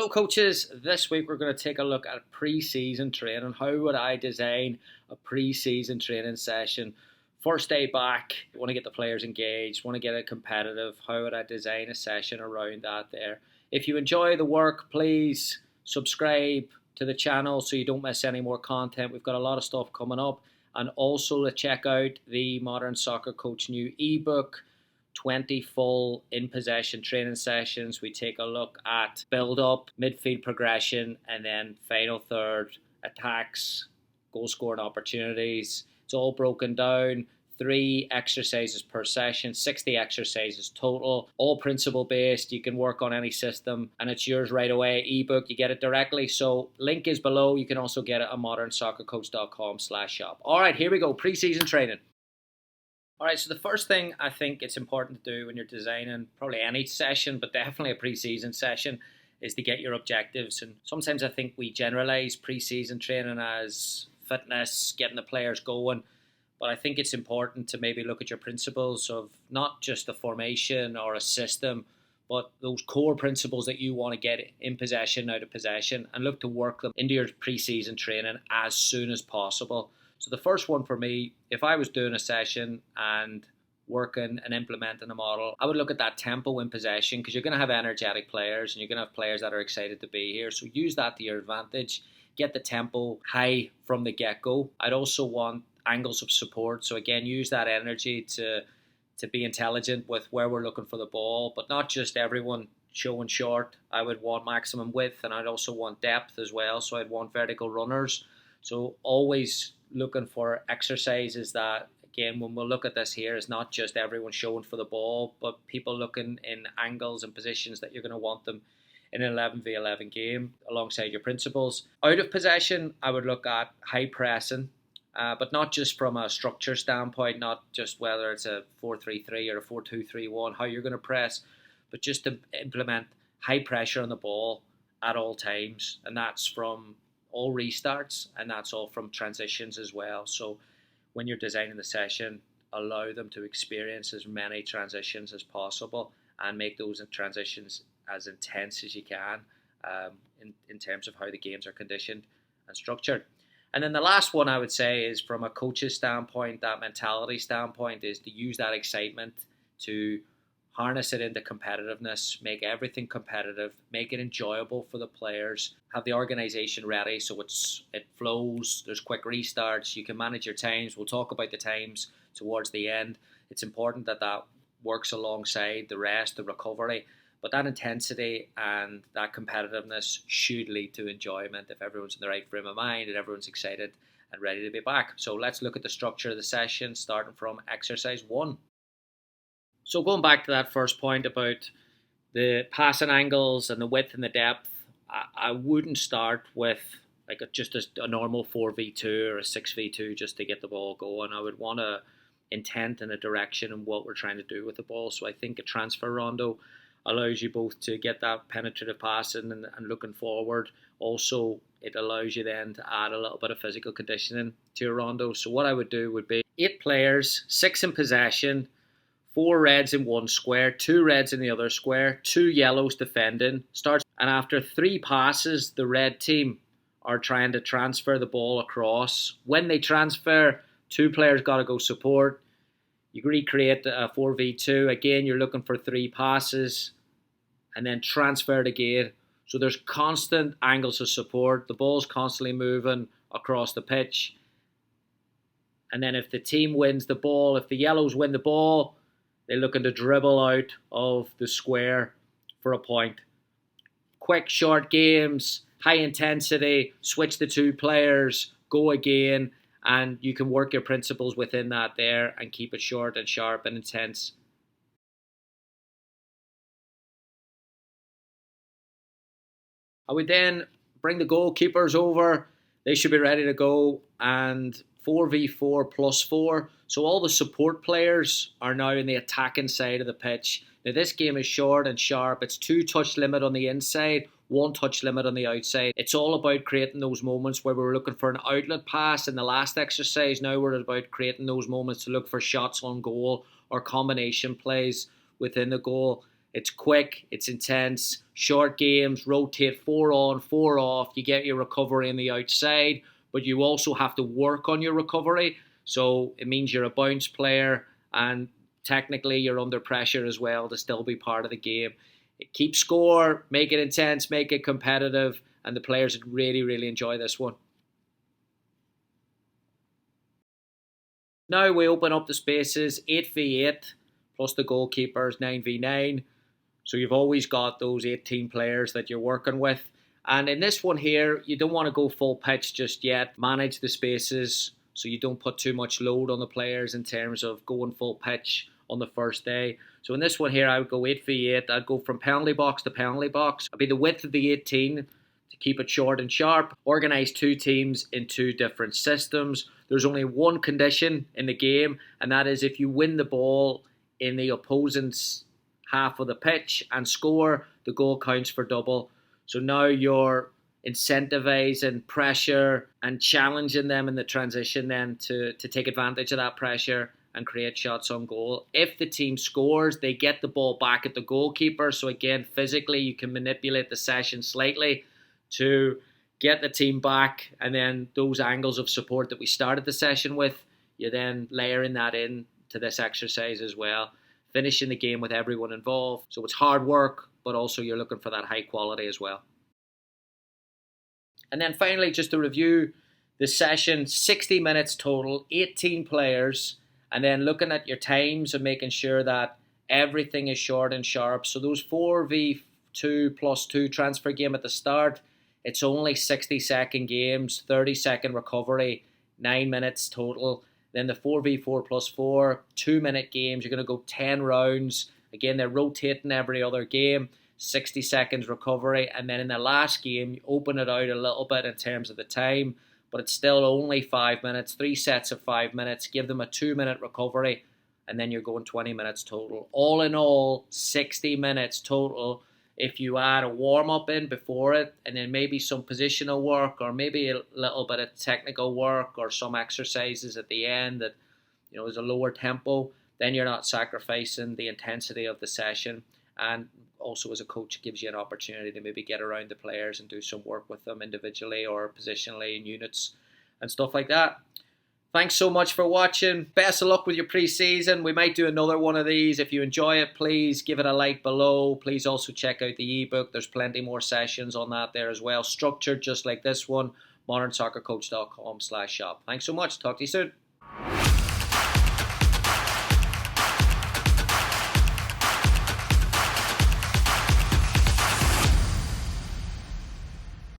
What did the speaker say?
Hello coaches, this week we're going to take a look at pre-season training. How would I design a pre-season training session? First day back, want to get the players engaged, want to get it competitive. How would I design a session around that there? If you enjoy the work, please subscribe to the channel so you don't miss any more content. We've got a lot of stuff coming up. And also to check out the Modern Soccer Coach new ebook, 20 full in-possession training sessions. We take a look at build-up, midfield progression, and then final third, attacks, goal-scoring opportunities. It's all broken down. 3 exercises per session, 60 exercises total, all principle-based. You can work on any system, and it's yours right away. Ebook, you get it directly. So link is below. You can also get it on modernsoccercoach.com/shop. All right, here we go. Pre-season training. All right, so the first thing I think it's important to do when you're designing probably any session, but definitely a pre-season session, is to get your objectives. And sometimes I think we generalize pre-season training as fitness, getting the players going. But I think it's important to maybe look at your principles of not just a formation or a system, but those core principles that you want to get in possession, out of possession, and look to work them into your pre-season training as soon as possible. So the first one for me, if I was doing a session and working and implementing a model, I would look at that tempo in possession, because you're going to have energetic players and you're going to have players that are excited to be here. So use that to your advantage. Get the tempo high from the get-go. I'd also want angles of support. So again, use that energy to be intelligent with where we're looking for the ball, but not just everyone showing short. I would want maximum width, and I'd also want depth as well. So I'd want vertical runners. So always looking for exercises that, again, when we'll look at this here, is not just everyone showing for the ball, but people looking in angles and positions that you're going to want them in an 11v11 game alongside your principles. Out of possession, I would look at high pressing, but not just from a structure standpoint, not just whether it's a 4-3-3 or a 4-2-3-1, how you're going to press, but just to implement high pressure on the ball at all times. And that's from all restarts, and that's all from transitions as well. So when you're designing the session, allow them to experience as many transitions as possible and make those transitions as intense as you can in terms of how the games are conditioned and structured. And then the last one I would say is from a coach's standpoint, that mentality standpoint, is to use that excitement to harness it into competitiveness, make everything competitive, make it enjoyable for the players, have the organisation ready so it flows, there's quick restarts, you can manage your times. We'll talk about the times towards the end. It's important that that works alongside the rest, the recovery, but that intensity and that competitiveness should lead to enjoyment if everyone's in the right frame of mind and everyone's excited and ready to be back. So let's look at the structure of the session, starting from exercise 1. So going back to that first point about the passing angles and the width and the depth, I wouldn't start with like just a normal 4v2 or a 6v2 just to get the ball going. I would want a intent and a direction in what we're trying to do with the ball. So I think a transferondo allows you both to get that penetrative passing and looking forward. Also, it allows you then to add a little bit of physical conditioning to your rondo. So what I would do would be 8 players, 6 in possession, 4 reds in one square, 2 reds in the other square, 2 yellows defending. And after 3 passes, the red team are trying to transfer the ball across. When they transfer, 2 players got to go support. You recreate a 4v2. Again, you're looking for 3 passes and then transfer it again. So there's constant angles of support. The ball's constantly moving across the pitch. And then if the team wins the ball, if the yellows win the ball, they're looking to dribble out of the square for a point. Quick, short games, high intensity, switch the 2 players, go again, and you can work your principles within that there and keep it short and sharp and intense. I would then bring the goalkeepers over. They should be ready to go, and 4v4 plus 4. So all the support players are now in the attacking side of the pitch. Now this game is short and sharp. It's 2 touch limit on the inside, 1 touch limit on the outside. It's all about creating those moments where we were looking for an outlet pass in the last exercise. Now we're about creating those moments to look for shots on goal or combination plays within the goal. It's quick, it's intense, short games, rotate 4 on, 4 off. You get your recovery on the outside, but you also have to work on your recovery. So it means you're a bounce player, and technically you're under pressure as well to still be part of the game. Keep score, make it intense, make it competitive, and the players would really, really enjoy this one. Now we open up the spaces, 8v8 plus the goalkeepers, 9v9. So you've always got those 18 players that you're working with. And in this one here, you don't want to go full pitch just yet. Manage the spaces so you don't put too much load on the players in terms of going full pitch on the first day. So in this one here, I would go 8v8. I'd go from penalty box to penalty box. It'd be the width of the 18 to keep it short and sharp. Organise 2 teams in 2 different systems. There's only one condition in the game, and that is if you win the ball in the opposing's half of the pitch and score, the goal counts for double. So now you're incentivizing pressure and challenging them in the transition then to take advantage of that pressure and create shots on goal. If the team scores, they get the ball back at the goalkeeper. So again, physically, you can manipulate the session slightly to get the team back, and then those angles of support that we started the session with, you're then layering that in to this exercise as well, finishing the game with everyone involved. So it's hard work, but also you're looking for that high quality as well. And then finally, just to review the session, 60 minutes total, 18 players, and then looking at your times and making sure that everything is short and sharp. So those 4v2 plus 2 transfer game at the start, it's only 60-second games, 30-second recovery, 9 minutes total. Then the 4v4 plus 4, 2-minute games, you're going to go 10 rounds. Again, they're rotating every other game, 60 seconds recovery. And then in the last game, you open it out a little bit in terms of the time, but it's still only 5 minutes, 3 sets of 5 minutes. Give them a 2-minute recovery, and then you're going 20 minutes total. All in all, 60 minutes total. If you add a warm-up in before it, and then maybe some positional work, or maybe a little bit of technical work, or some exercises at the end that, you know, is a lower tempo, then you're not sacrificing the intensity of the session. And also as a coach, it gives you an opportunity to maybe get around the players and do some work with them individually or positionally in units and stuff like that. Thanks so much for watching. Best of luck with your pre-season. We might do another one of these. If you enjoy it, please give it a like below. Please also check out the ebook. There's plenty more sessions on that there as well. Structured just like this one. modernsoccercoach.com/shop. Thanks so much. Talk to you soon.